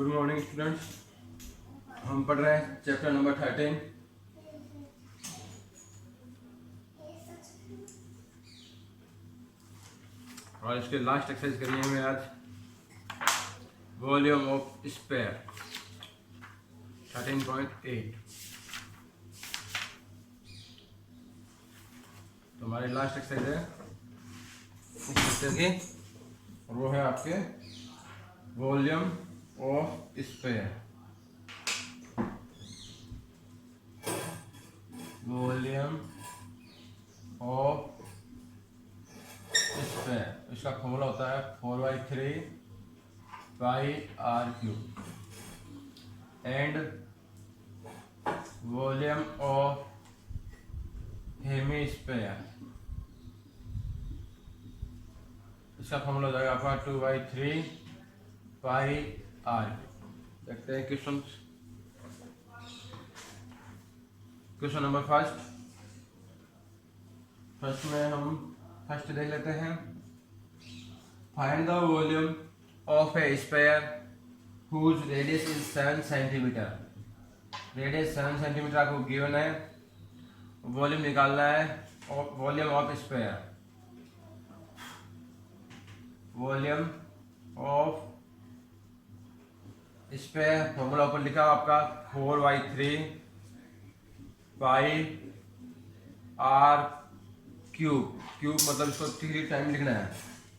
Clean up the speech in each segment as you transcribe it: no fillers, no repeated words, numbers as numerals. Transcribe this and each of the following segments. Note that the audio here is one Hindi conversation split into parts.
Good morning students. हम पढ़ रहे हैं चैप्टर नंबर 13। और इसके लास्ट एक्सरसाइज करिए हमें आज वॉल्यूम ऑफ स्पेयर 13.8। तो हमारी लास्ट एक्सरसाइज है इस चैप्टर की और वो है आपके volume of sphere. Volume of sphere, इसका फॉर्मूला होता है 4/3 pi are cube and volume of hemisphere, इसका फॉर्मूला हो जाएगा आपका 2/3 पाई आर। देखते हैं क्वेश्चन नंबर फर्स्ट में हम फर्स्ट देख लेते हैं। Find the volume of a sphere whose radius is 7 centimetre. Radius 7 centimetre आपको गिवन है, वॉल्यूम निकालना है volume of sphere. Volume of sphere formula ऊपर लिखा आपका 4/3 पाई आर क्यूब। क्यूब मतलब इसको 3 टाइम लिखना है,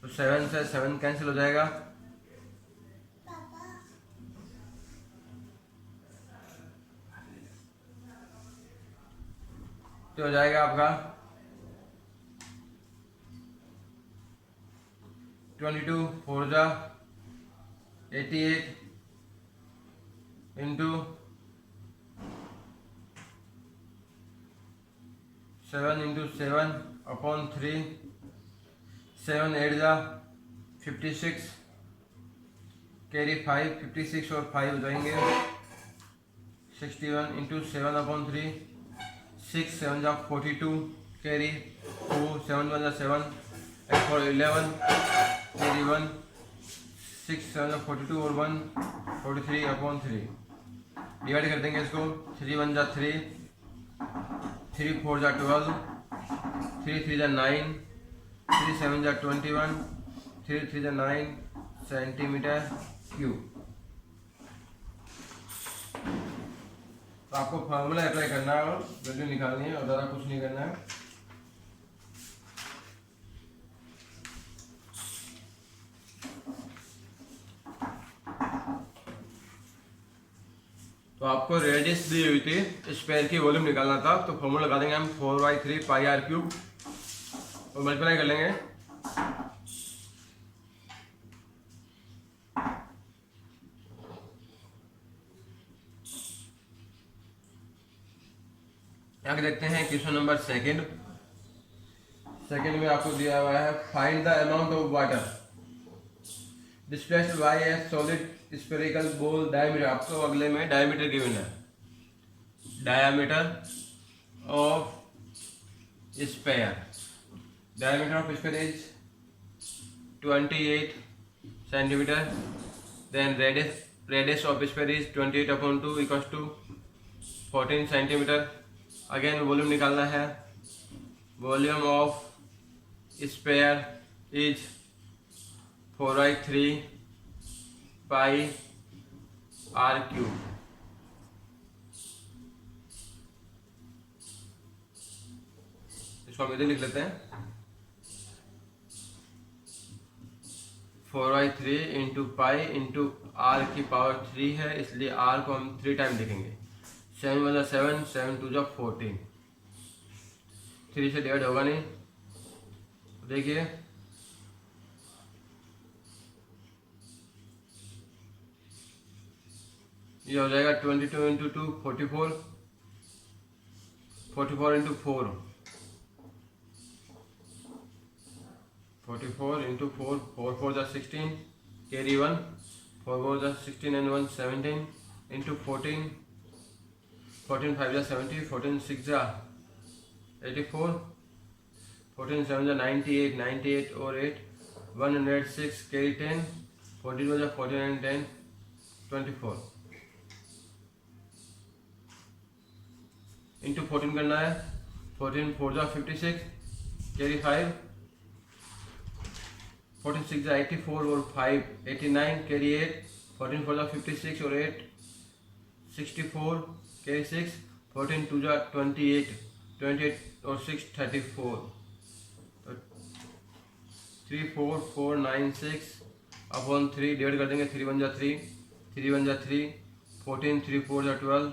तो 7 से 7 कैंसिल हो जाएगा, तो हो जाएगा आपका 22 4 जा 88 इंटू 7 इंटू 7 अपॉन 3, 7 8 जा 56, कैरी 5, 56 और 5 हो जाएंगे 61 इंटू 7 अपॉन 3, 6 7 जा 42, कैरी 2, 7 1 जा 7, 8 4 11, कैरी 1, 6 7 जा 42 और 1 43 अपॉन 3। डिवाइड कर देंगे इसको, 3 1 जा 3, 3 4 जा 12, 3 3 जा 9, 3 7 जा 21, 3 3 जा 9 सेंटीमीटर क्यूब। तो आपको फार्मूला अप्लाई करना है और वैल्यू निकालनी है और ज़्यादा कुछ नहीं करना है। तो आपको रेडियस दी हुई थी, स्फीयर की वॉल्यूम निकालना था, तो फॉर्मूला लगा देंगे हम 4/3 पाई आर क्यूब और मल्टीप्लाई कर लेंगे। आगे देखते हैं क्वेश्चन नंबर सेकंड में आपको दिया हुआ है find the amount of water displaced by a solid spherical ball diameter. आपको अगले में डायमीटर गिवन है, diameter of sphere. Diameter of sphere is 28 centimetre, then radius of sphere is 28/2 equals to 14 centimetre. Again volume निकालना है, volume of sphere is 4/3 pi are cube. इसको हम इधर लिख लेते हैं 4/3 इंटू पाई इंटू आर की पावर 3 है, इसलिए आर को हम 3 टाइम लिखेंगे। 7 1 7, 7 2 जा 14, 3 से डिवाइड होगा नहीं, देखिए ये हो जाएगा 22 इंटू 2 44, 44 इंटू 4, 44 इंटू 4, 4 4 जा 16, कैरी 1, 4 4 जा 16 एंड 1 17 इंटू 14, 14 5 जा 70, 14 6 जा 84, 14 7 जा 98, 98 और 8 106, कैरी 10, 42 जा 14 एंड 10 24 इंटू 14 करना है। 14 4 जा 56, कैरी 5, 14 6 जा 84 और 5 89, कैरी 8, 14 4 जा 56 और 8 64, कैरी 6, 14 2 जा 28, 28 और 6 34, 3 4 4 9 6 अपॉन 3 डिवाइड कर देंगे। 3 1 जा 3, 3 1 जा 3, 14 3 4 जा 12,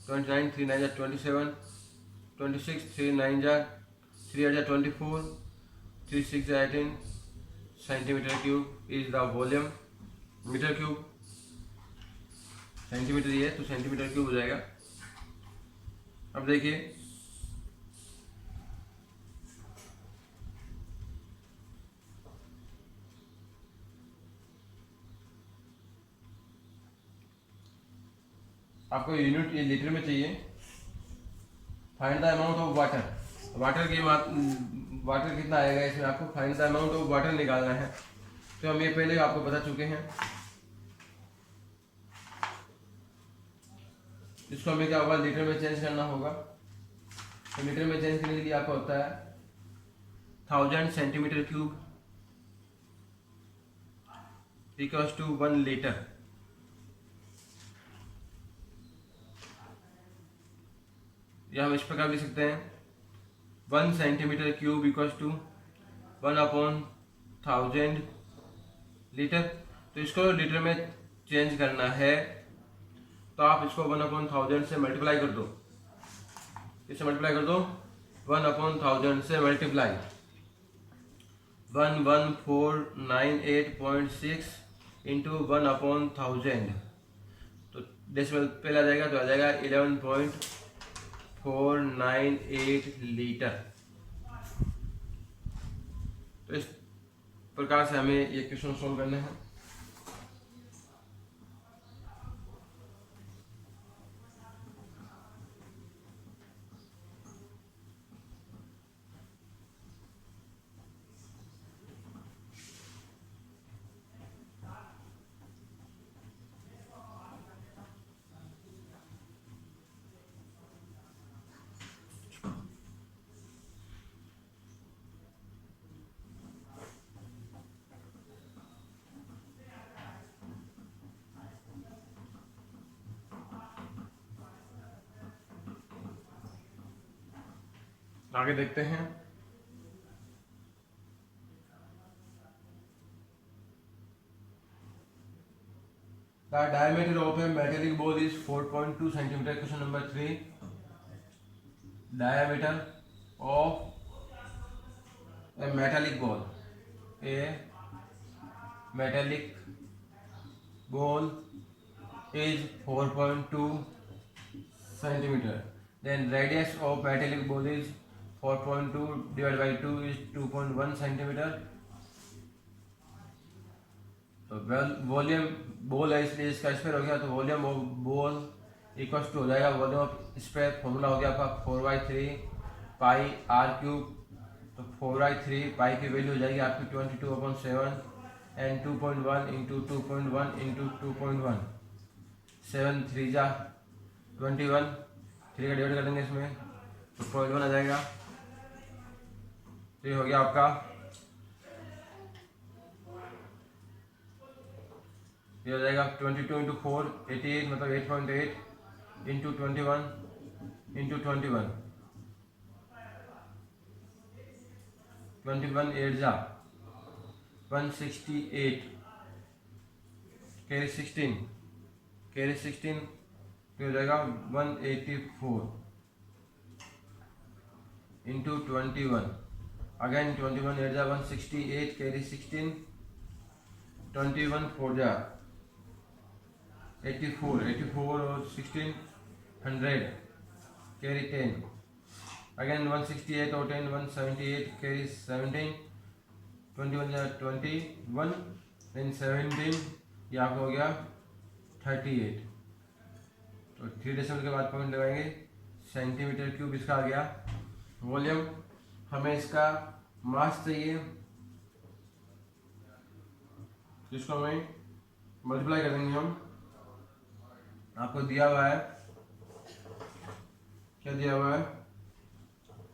29 3 9 जा 27, 26 3 9 जा 3 8 जा 24, 3 6 जा 18 centimetre cube is the volume. Metre cube centimetre ये है तो सेंटीमीटर क्यूब हो जाएगा। अब देखिए आपको यूनिट ये लीटर में चाहिए। Find the amount of water. Water कितना आएगा इसमें, आपको find the amount of water निकालना है। तो हम ये पहले आपको बता चुके हैं। इसको हमें क्या होगा, लीटर में चेंज करना होगा। तो लीटर में चेंज करने के लिए आपका होता है 1000 centimetre cube equals to 1 litre. या हम इस प्रकार लिख सकते हैं 1 centimetre cube equals to 1/1000 litre. तो इसको लीटर में चेंज करना है तो आप इसको 1/1000 से मल्टीप्लाई कर दो। इससे मल्टीप्लाई कर दो 1/1000 से मल्टीप्लाई 11498.6 इंटू 1/1000। तो डेसिमल पहले आ जाएगा तो आ जाएगा 11.498 लीटर। तो इस प्रकार से हमें ये क्वेश्चन सॉल्व करना है। आगे देखते हैं। The diameter of a metallic ball is 4.2 centimeter. Question number 3. Diameter of a metallic ball. A metallic ball is 4.2 centimeter. Then radius of metallic ball is 4.2 divided by 2 is 2.1 centimeter. तो वॉल्यूम बॉल है इसलिए इसका स्क्वायर हो गया। तो volume of ball equals to हो जाएगा वॉल्यूम ऑफ स्क्वायर। फॉर्मूला हो गया आपका 4/3 पाई r क्यूब। तो 4/3 पाई की वैल्यू हो जाएगी आपकी 22/7 एंड 2.1 इंटू 2.1 इंटू 2.1 7 3 जा 21 3 का डिवाइड कर देंगे इसमें तो 0.1 आ जाएगा। तो ये हो गया आपका, ये हो जाएगा 22 इंटू 4 88 मतलब 8.8 इंटू 21 इंटू 21 8 जा 168 कैरी 16 तो हो जाएगा 184 इंटू 21 अगेन 21 8 जा 168 कैरी 16 21 4 जा 84 और 16 100 कैरी 10 अगेन 168 और 10 178 कैरी 17 21 जा 21 देन 17 ये आपका हो गया 38। तो 3 डेसिमल के बाद पॉइंट लगाएंगे। सेंटीमीटर क्यूब इसका आ गया। वॉल्यूम हमें इसका मास चाहिए जिसको हमें मल्टीप्लाई कर देंगे हम आपको दिया हुआ है, क्या दिया हुआ है,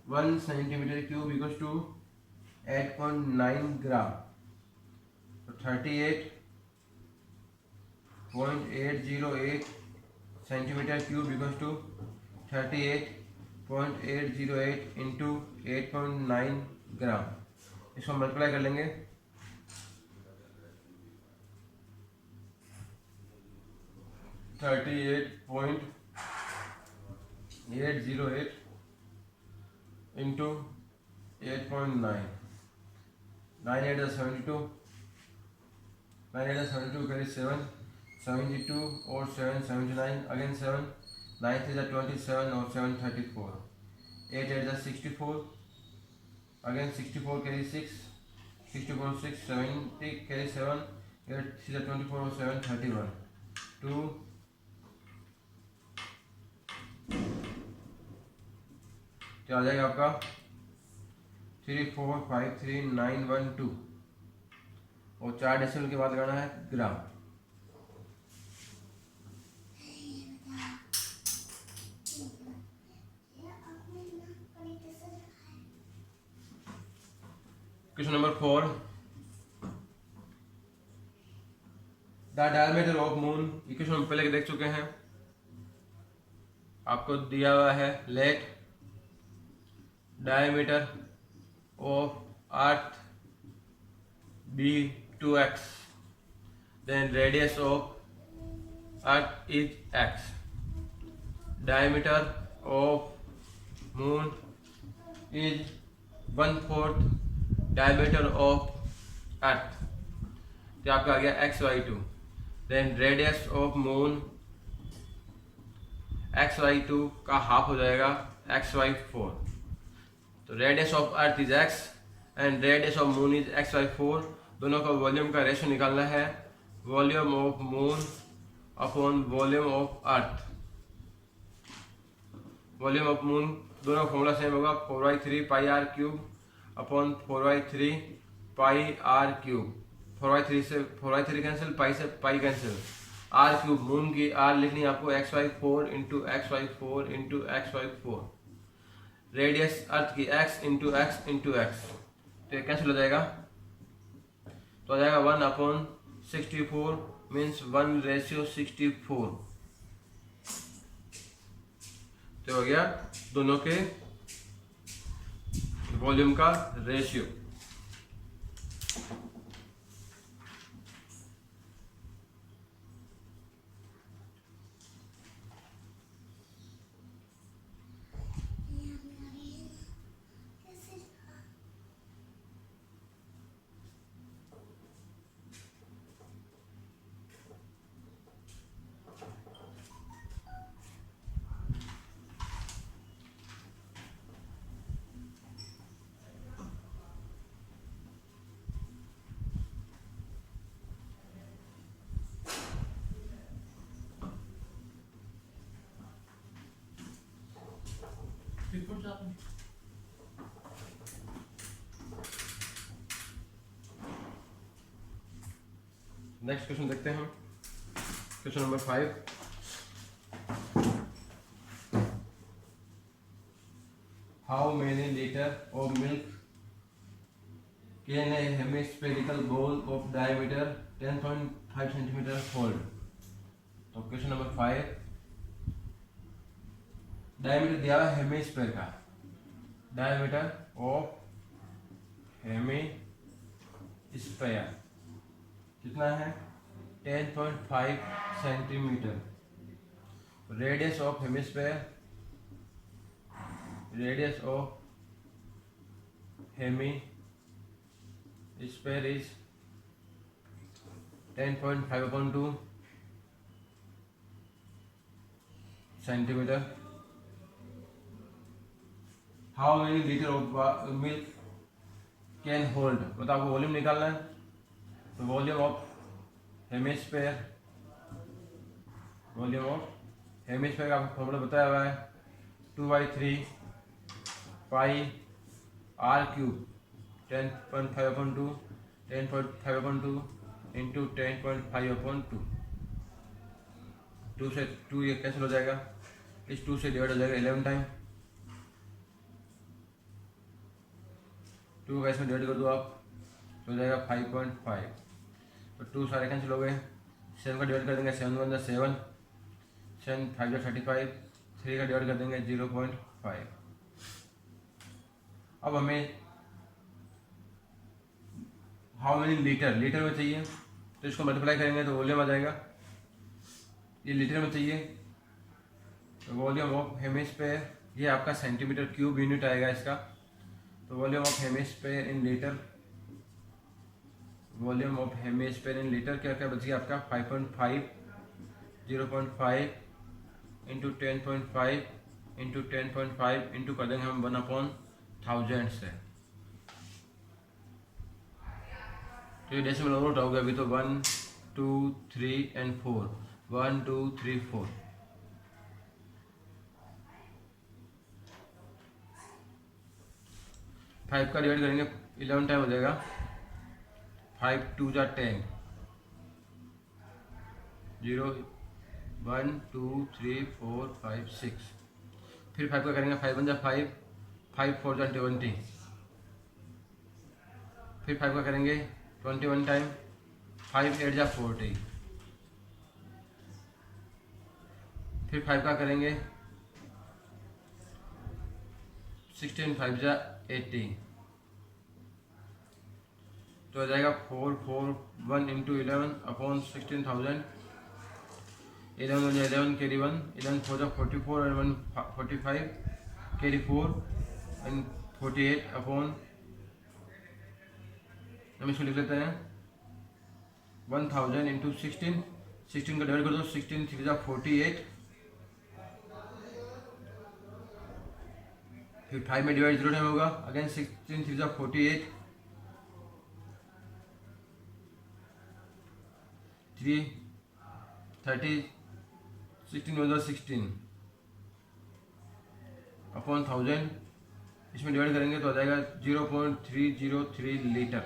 1 centimetre cube equal to 8.9 gram. तो 38.808 centimetre cube equal to 38.808 into 8.9 gram. इसको मल्टीप्लाई कर लेंगे, 38.808 इंटू 8.9, 9 8 72, 9 8 72 करी 7, 72 और 7 79, अगेन 7, 9 3 27 और 7 34, 8 8 64, अगेन 64 करी 6, 64 6 70 करी 7, 8 3 24 और 7 31, 2 क्या आ जाएगा आपका 3453912 और 4 डेसिमल के बाद लगाना है gram. Question number 4, the diameter of moon. ये क्वेश्चन हम पहले देख चुके हैं। आपको दिया हुआ है let diameter of earth be 2x, then radius of earth is x, diameter of moon is 1/4 diameter of earth, तो आपका आ गया xy2, then radius of moon xy2 का हाफ हो जाएगा xy4, तो radius of earth is x and radius of moon is xy4। दोनों का वॉल्यूम का रेशो निकालना है, volume of moon upon volume of earth. Volume of moon दोनों का फॉर्मूला सेम होगा, 4/3 pi are cube upon 4/3 pi are cube. 4/3 से 4/3 कैंसिल, पाई से pi cancel, r cube moon की आर लिखनी है आपको xy4 into xy4 into xy4, radius अर्थ की x into x into x, तो ये कैंसिल हो जाएगा, तो आ जाएगा 1/64 मीन्स 1/64। तो हो गया दोनों के वॉल्यूम का रेशियो। नेक्स्ट क्वेश्चन देखते हैं, question number 5। How many litre of milk can a hemispherical bowl of diameter 10.5 centimetre hold? तो क्वेश्चन नंबर 5, डायमीटर दिया हुआ हेमिस्फेयर का, डायमीटर ऑफ हेमिस्फेयर कितना है 10.5 centimetre. Radius of hemisphere, radius of hemisphere is 10.5/2 centimetre. How many litre of milk can hold, मतलब आपको वॉल्यूम निकालना है, तो volume of hemisphere, volume of hemisphere का फॉर्मूला बताया हुआ है 2/3 पाई आर क्यूब 10.5/2 10.5/2 इंटू 10.5/2, 2 से 2 ये कैंसिल हो जाएगा, इस 2 से डिवाइड हो जाएगा 11 टाइम, 2 का इसमें डिवाइड कर दो आप तो हो जाएगा 5.5, तो 2 सारे कैंसिल हो गए। 7 का डिवाइड कर देंगे 7 1 7, 7 5 35, 3 का डिवाइड कर देंगे 0.5। अब हमें हाउ मेनी लीटर में चाहिए, तो इसको मल्टीप्लाई करेंगे तो वॉल्यूम आ जाएगा। ये लीटर में चाहिए तो वॉल्यूम ऑफ हेमिस्फीयर, ये आपका सेंटीमीटर क्यूब यूनिट आएगा इसका। तो volume of hemisphere in litre, volume of hemisphere in litre क्या क्या बच गया आपका 5.5, 0.5 इंटू 10.5 इंटू 10.5 इंटू कर देंगे हम 1/1000 से। तो ये डेसिमल नोट होगा अभी तो 1 2 3 एंड 4, 1 2 3 4। फाइव का डिवाइड करेंगे 11 टाइम हो जाएगा, 5 2 जा 10, 0 1 2 3 4 5 6। फिर 5 का करेंगे 5 1 जा 5, 5 4 जा 20, फिर 5 का करेंगे 21 टाइम, 5 8 जा 40, फिर 5 का करेंगे 16 5 जा 80, तो हो जाएगा 441 इंटू 11 अपॉन 16,000, 11 हो जाए 11 कैरी 1, 11 4 जा 44 और 1 45 कैरी 4 एंड 48 अपॉन, हम इसको लिख लेते हैं 1000 इंटू 16, 16 का डिवाइड कर दो, 16 3 जा 48, फिर 5 में डिवाइड 0 टाइम होगा, अगेन 16 3 जा 48, 3 30, 16 1 जा 16 अपॉन 1000, इसमें डिवाइड करेंगे तो आ जाएगा 0.303 लीटर।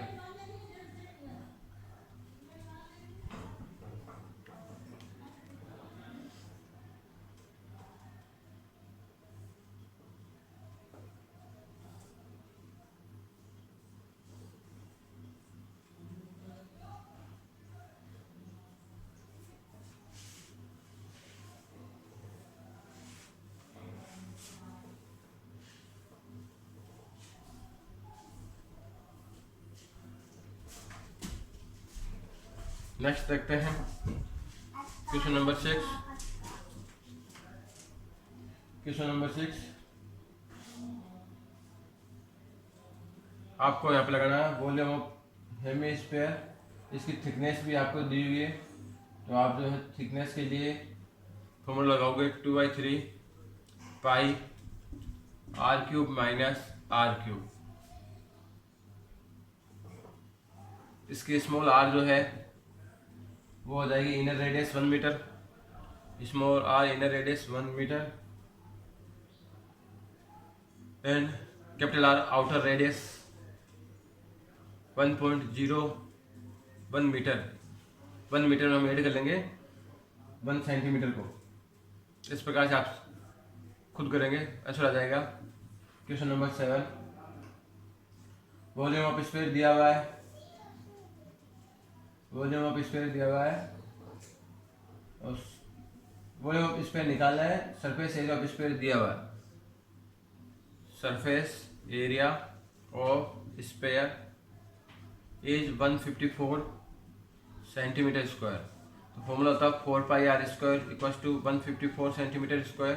नेक्स्ट देखते हैं क्वेश्चन नंबर 6। क्वेश्चन नंबर 6 आपको यहाँ पे लगाना है वॉल्यूम ऑफ हेमिस्फीयर, इसकी थिकनेस भी आपको दी हुई है। तो आप जो है थिकनेस के लिए फॉर्मूला लगाओगे 2/3 पाई r³ माइनस r³। इसकी स्मॉल r जो है वो हो जाएगी inner radius 1 metre, small r inner radius 1 metre and capital R outer radius 1.01 metre. 1 metre में हम ऐड कर लेंगे 1 सेंटीमीटर को। इस प्रकार से आप खुद करेंगे, अच्छा आ जाएगा। Question number 7, volume of sphere दिया हुआ है, वॉल्यूम ऑफ स्फीयर दिया हुआ है और वॉल्यूम ऑफ स्फीयर निकालना है, सरफेस एरिया ऑफ स्फीयर दिया हुआ है। Surface area of sphere is 154 centimetre square. तो फॉर्मूला होता है 4πr² equals to 154 centimetre square,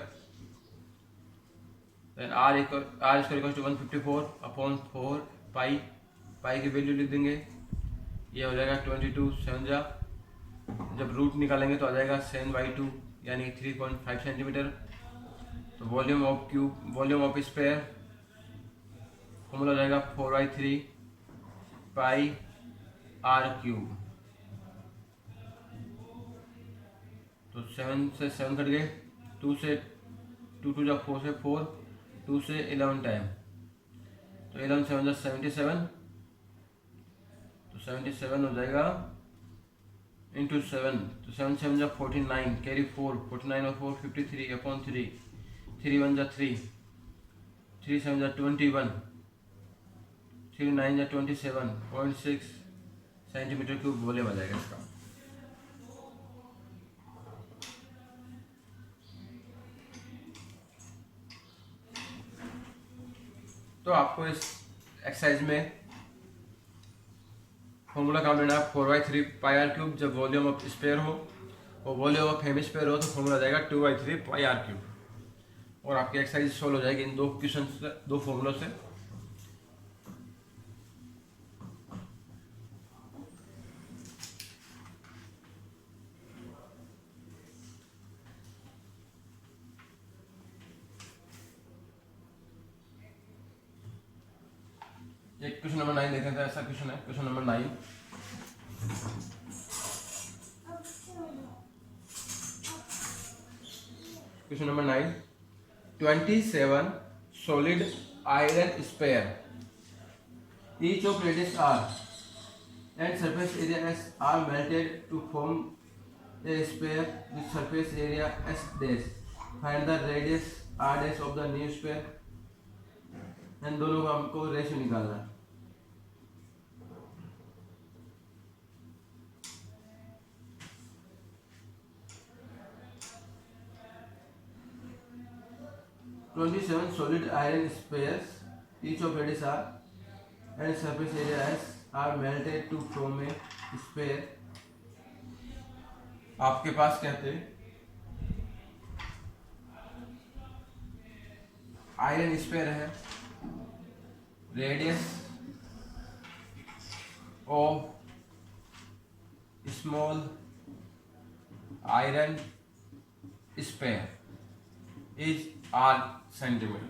then r square equals to 154 upon 4 pi, pi की वैल्यू लिख देंगे, ये हो जाएगा 22 7 जा, जब रूट निकालेंगे तो आ जाएगा 7/2 यानी 3.5 सेंटीमीटर। तो volume of cube, volume of sphere formula हो जाएगा 4/3 पाई r³। तो 7 से 7 कट गए, 2 से 2 2 जा 4 से 4, 2 से 11 टाइम, तो 11 7 जा 77, तो 77 हो जाएगा इंटू 7, तो 7 7 जा 49, कैरी 4, 49 और 4 53 अपॉन 3, 3 1 जा 3, 3 7 जा 21, 3 9 जा 27.6 सेंटीमीटर क्यूब वॉल्यूम आ जाएगा इसका। तो आपको इस एक्सरसाइज में फॉर्मूला काम लेना है 4/3 पाई आर क्यूब। जब वॉल्यूम ऑफ स्फीयर हो और वॉल्यूम ऑफ हेमिस्फीयर हो तो फॉर्मूला जाएगा 2/3 पाई आर क्यूब। और आपकी एक्सरसाइज सोल्व हो जाएगी इन दो क्वेश्चन से, दो फॉर्मूलों से। एक क्वेश्चन नंबर 9 देखें तो ऐसा क्वेश्चन है, question number 9। Question number 9, 27 solid iron sphere, each of radius r and surface area s are melted to form a sphere with surface area s dash. Find the radius r dash of the new sphere। इन दोनों का हमको रेशियो निकालना है। Twenty-seven solid iron spheres, each of radius r and surface area s are melted to form a sphere। आपके पास कहते हैं आयरन स्फीयर है, radius of small iron sphere is r centimetre.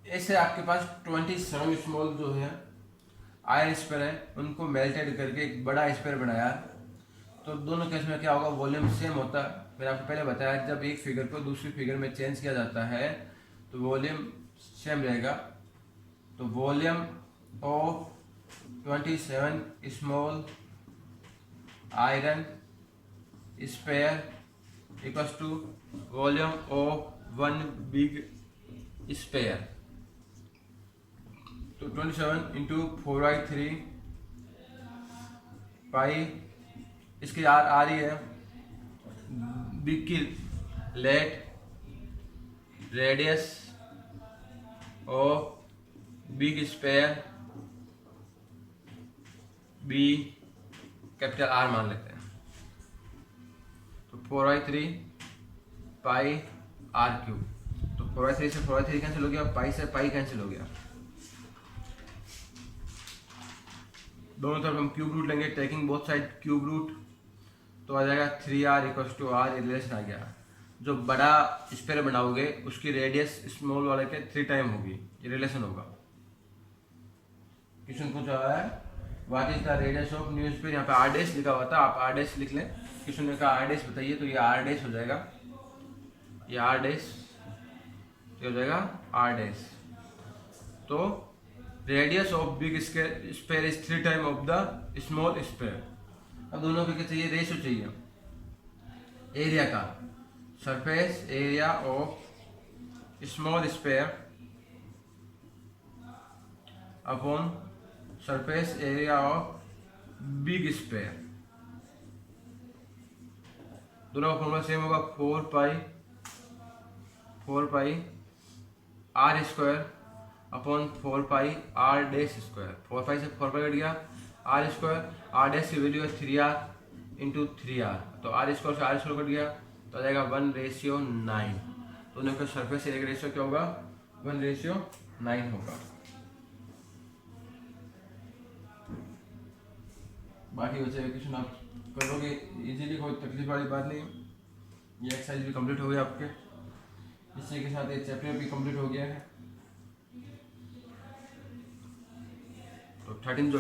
ऐसे आपके पास 27 स्मॉल जो है आयरन स्फीयर है, उनको मेल्टेड करके एक बड़ा स्फीयर बनाया। तो दोनों केस में क्या होगा, वॉल्यूम सेम होता है। मैंने आपको पहले बताया जब एक फिगर को दूसरी फिगर में चेंज किया जाता है तो वॉल्यूम सेम रहेगा। तो volume of 27 small iron sphere equals to volume of 1 big sphere. तो 27 इंटू 4/3 पाई, इसकी आ रही है बिग की let radius of big sphere be capital R मान लेते हैं। तो 4/3 पाई आर क्यूब। तो 4/3 से 4/3 कैंसिल हो गया, पाई से पाई कैंसिल हो गया। दोनों तरफ हम क्यूब रूट लेंगे, taking both side cube root, तो आ जाएगा 3r equals to r। Relation आ गया। जो बड़ा स्फीयर बनाओगे उसकी रेडियस स्मॉल वाले के 3 टाइम होगी, ये रिलेशन होगा। क्वेश्चन पूछा है what is the radius of new sphere. यहाँ पे r डैश लिखा हुआ था, आप r डैश लिख लें। क्वेश्चन में कहा r डैश बताइए, तो ये r डैश हो जाएगा, ये r डैश हो जाएगा r डैश। तो radius of big sphere is 3 time of the small sphere. अब दोनों को क्या चाहिए, रेशियो चाहिए एरिया का। Surface area of small sphere upon surface area of big sphere. दोनों का फॉर्मूला सेम होगा, 4 pi r square upon 4 pi r dash square. 4 pi से 4 पाई कट गया, आर स्क्वायर, आर डैश की वैल्यू है 3r इंटू 3r। तो आर स्क्वायर से आर स्क्वायर कट गया तो आ जाएगा 1:9। तो उनका सरफेस एरिया का रेशियो क्या होगा, 1:9 होगा। बाकी बचे क्वेश्चन आप करोगे इजीली, कोई तकलीफ वाली बात नहीं। ये एक्सरसाइज भी कंप्लीट हो गया आपके, इसी के साथ ये चैप्टर भी कंप्लीट हो गया है। तो 13 जो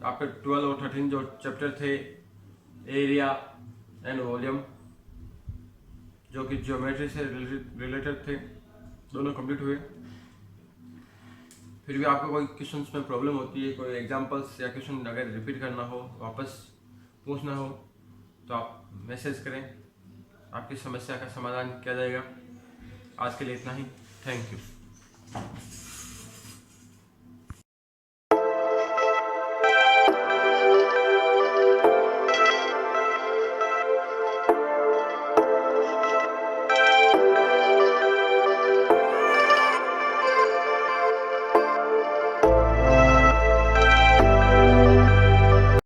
आपके 12 और 13 जो चैप्टर थे एरिया एंड वॉल्यूम, जो कि ज्योमेट्री से रिलेटेड थे, दोनों कंप्लीट हुए। फिर भी आपको कोई क्वेश्चन में प्रॉब्लम होती है, कोई एग्जांपल्स या क्वेश्चन अगर रिपीट करना हो, वापस पूछना हो, तो आप मैसेज करें, आपकी समस्या का समाधान किया जाएगा। आज के लिए इतना ही। Thank you.